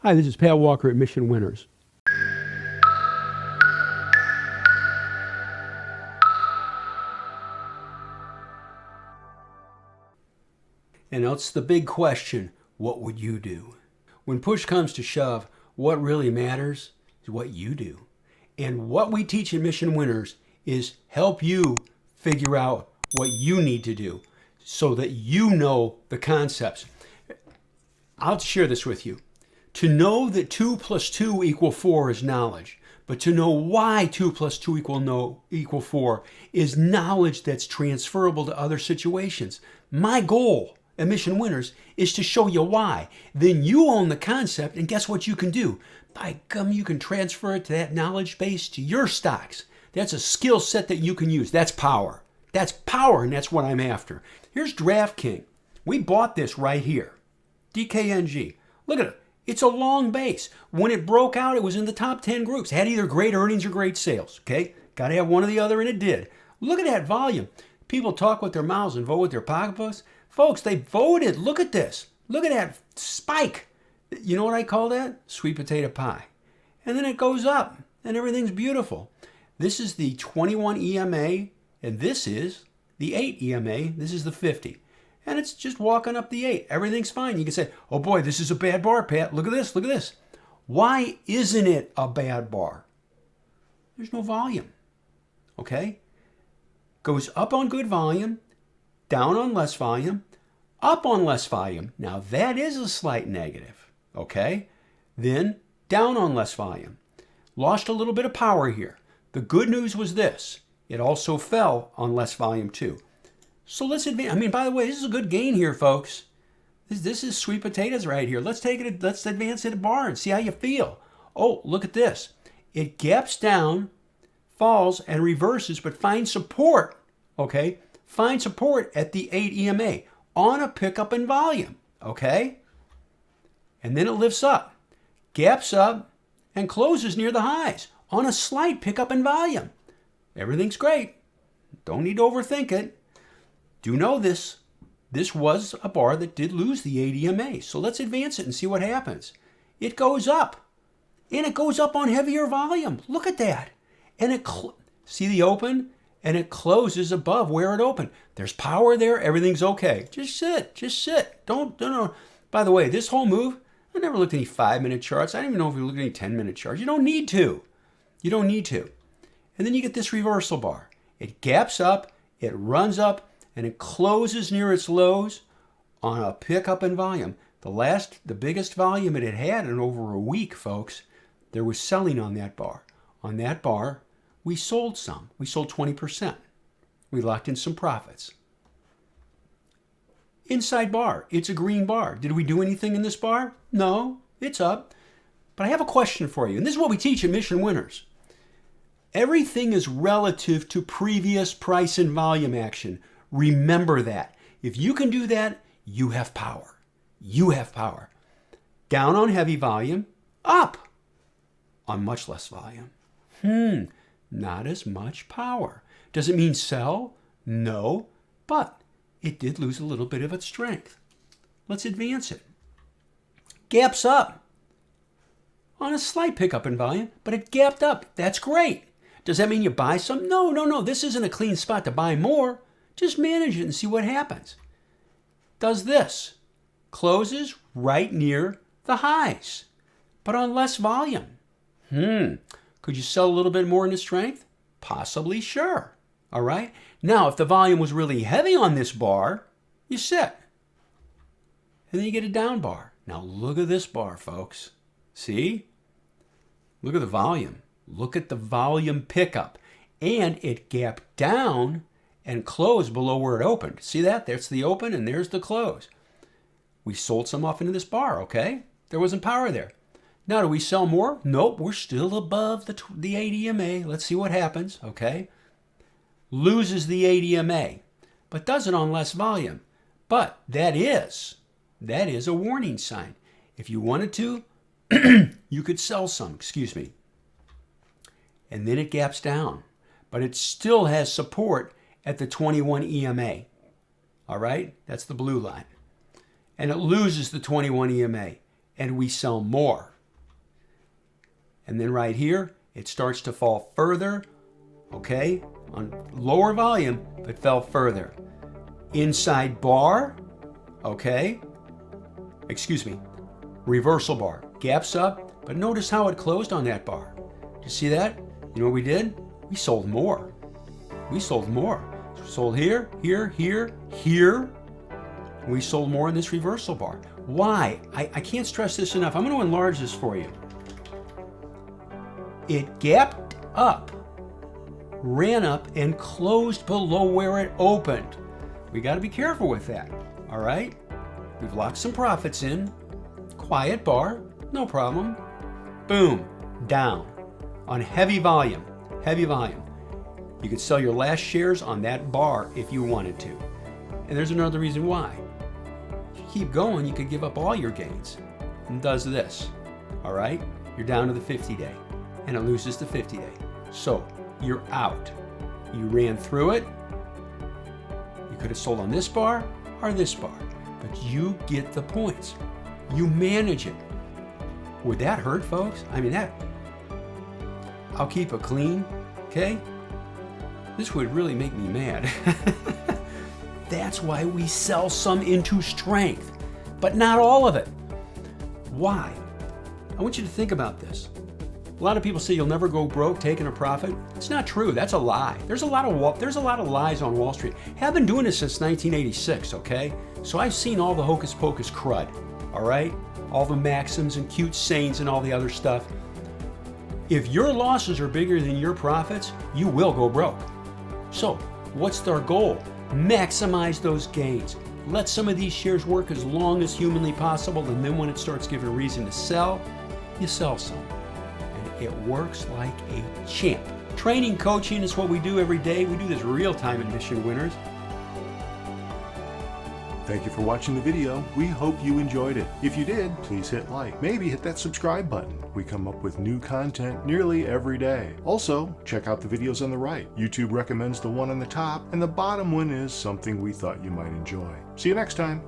Hi, this is Pat Walker at Mission Winners. And that's the big question, what would you do? When push comes to shove, what really matters is what you do. And what we teach in Mission Winners is help you figure out what you need to do so that you know the concepts. I'll share this with you. To know that 2 plus 2 equal 4 is knowledge, but to know why 2 plus 2 equal 4 is knowledge that's transferable to other situations. My goal at Mission Winners is to show you why. Then you own the concept, and guess what you can do? By gum, you can transfer it to that knowledge base to your stocks. That's a skill set that you can use. That's power. That's power, and that's what I'm after. Here's DraftKings. We bought this right here. DKNG. Look at it. It's a long base. When it broke out, it was in the top 10 groups. Had either great earnings or great sales. Okay? Got to have one or the other, and it did. Look at that volume. People talk with their mouths and vote with their pocketbooks. Folks, they voted. Look at this. Look at that spike. You know what I call that? Sweet potato pie. And then it goes up, and everything's beautiful. This is the 21 EMA, and this is the 8 EMA. This is the 50. And it's just walking up the 8. Everything's fine. You can say, oh boy, this is a bad bar, Pat. Look at this. Look at this. Why isn't it a bad bar? There's no volume. Okay? Goes up on good volume, down on less volume, up on less volume. Now that is a slight negative. Okay? Then down on less volume. Lost a little bit of power here. The good news was this. It also fell on less volume too. So let's advance. I mean, by the way, this is a good gain here, folks. This is sweet potatoes right here. Let's advance it a bar and see how you feel. Oh, look at this. It gaps down, falls, and reverses, but finds support. Okay? Finds support at the 8 EMA on a pickup in volume. Okay? And then it lifts up, gaps up, and closes near the highs on a slight pickup in volume. Everything's great. Don't need to overthink it. Do know this. This was a bar that did lose the 8 EMA. So let's advance it and see what happens. It goes up. And it goes up on heavier volume. Look at that. And it see the open? And it closes above where it opened. There's power there. Everything's okay. Just sit. Just sit. Don't. By the way, this whole move, I never looked at any 5-minute charts. I don't even know if we looked at any 10-minute charts. You don't need to. You don't need to. And then you get this reversal bar. It gaps up. It runs up. And it closes near its lows on a pickup in volume. The biggest volume it had had in over a week, folks. There was selling on that bar. On that bar, we sold some. We sold 20%. We locked in some profits. Inside bar, it's a green bar. Did we do anything in this bar? No, it's up. But I have a question for you, and this is what we teach at Mission Winners. Everything is relative to previous price and volume action. Remember that. If you can do that, you have power. You have power. Down on heavy volume, up on much less volume. Not as much power. Does it mean sell? No, but it did lose a little bit of its strength. Let's advance it. Gaps up on a slight pickup in volume, but it gapped up. That's great. Does that mean you buy some? No. This isn't a clean spot to buy more. Just manage it and see what happens. Does this. Closes right near the highs, but on less volume. Could you sell a little bit more into strength? Possibly, sure. All right. Now, if the volume was really heavy on this bar, you sit. And then you get a down bar. Now, look at this bar, folks. See? Look at the volume. Look at the volume pickup. And it gapped down and closed below where it opened. See that? There's the open and there's the close. We sold some off into this bar, okay? There wasn't power there. Now, do we sell more? Nope, we're still above the 8 EMA. Let's see what happens, okay? Loses the 8 EMA, but does it on less volume. But that is a warning sign. If you wanted to, you could sell some, and then it gaps down. But it still has support at the 21 EMA. All right? That's the blue line. And it loses the 21 EMA. And we sell more. And then right here, it starts to fall further, okay, on lower volume, but fell further. Inside bar, okay, excuse me, reversal bar, gaps up, but notice how it closed on that bar. You see that? You know what we did? We sold more. We sold more. So we sold here, here, here, here. We sold more in this reversal bar. Why? I can't stress this enough. I'm going to enlarge this for you. It gapped up, ran up, and closed below where it opened. We got to be careful with that, all right? We've locked some profits in. Quiet bar, no problem. Boom, down on heavy volume, heavy volume. You could sell your last shares on that bar if you wanted to. And there's another reason why. If you keep going, you could give up all your gains. And does this, all right? You're down to the 50-day, and it loses the 50-day. So you're out. You ran through it. You could have sold on this bar or this bar, but you get the points. You manage it. Would that hurt, folks? I mean, I'll keep it clean, okay? This would really make me mad. That's why we sell some into strength, but not all of it. Why? I want you to think about this. A lot of people say you'll never go broke taking a profit. It's not true. That's a lie. There's a lot of lies on Wall Street. I've been doing this since 1986, okay? So I've seen all the hocus pocus crud, all right? All the maxims and cute sayings and all the other stuff. If your losses are bigger than your profits, you will go broke. So what's our goal? Maximize those gains. Let some of these shares work as long as humanly possible, and then when it starts giving a reason to sell, you sell some. And it works like a champ. Training, coaching is what we do every day. We do this real time at Mission Winners. Thank you for watching the video. We hope you enjoyed it. If you did, please hit like. Maybe hit that subscribe button. We come up with new content nearly every day. Also, check out the videos on the right. YouTube recommends the one on the top, and the bottom one is something we thought you might enjoy. See you next time.